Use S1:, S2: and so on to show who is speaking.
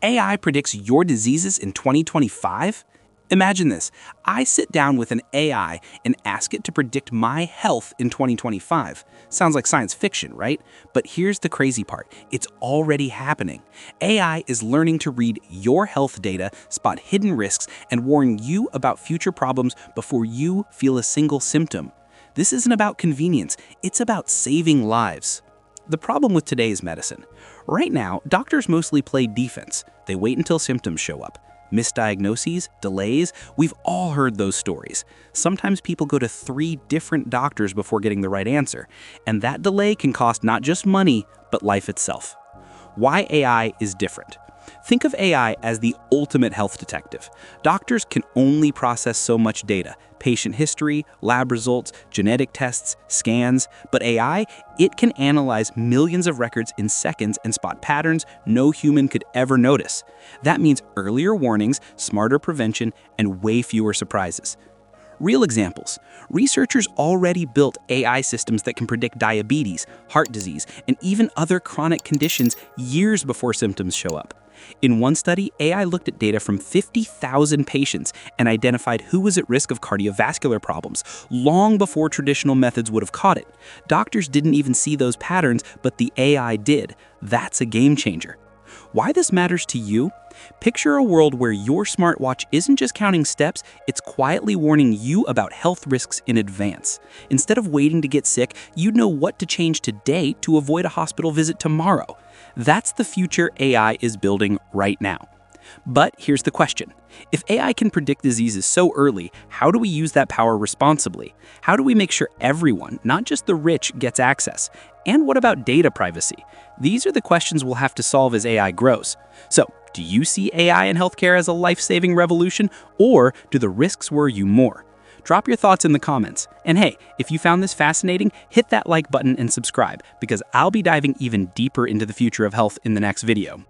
S1: AI predicts your diseases in 2025? Imagine this. I sit down with an AI and ask it to predict my health in 2025. Sounds like science fiction, right? But here's the crazy part. It's already happening. AI is learning to read your health data, spot hidden risks, and warn you about future problems before you feel a single symptom. This isn't about convenience, it's about saving lives. The problem with today's medicine. Right now, doctors mostly play defense. They wait until symptoms show up. Misdiagnoses, delays, we've all heard those stories. Sometimes people go to 3 different doctors before getting the right answer, and that delay can cost not just money, but life itself. Why AI is different. Think of AI as the ultimate health detective. Doctors can only process so much data: patient history, lab results, genetic tests, scans. But AI, it can analyze millions of records in seconds and spot patterns no human could ever notice. That means earlier warnings, smarter prevention, and way fewer surprises. Real examples. Researchers already built AI systems that can predict diabetes, heart disease, and even other chronic conditions years before symptoms show up. In one study, AI looked at data from 50,000 patients and identified who was at risk of cardiovascular problems long before traditional methods would have caught it. Doctors didn't even see those patterns, but the AI did. That's a game changer. Why this matters to you? Picture a world where your smartwatch isn't just counting steps, it's quietly warning you about health risks in advance. Instead of waiting to get sick, you'd know what to change today to avoid a hospital visit tomorrow. That's the future AI is building right now. But here's the question. If AI can predict diseases so early, how do we use that power responsibly? How do we make sure everyone, not just the rich, gets access? And what about data privacy? These are the questions we'll have to solve as AI grows. So, do you see AI in healthcare as a life-saving revolution, or do the risks worry you more? Drop your thoughts in the comments. And hey, if you found this fascinating, hit that like button and subscribe, because I'll be diving even deeper into the future of health in the next video.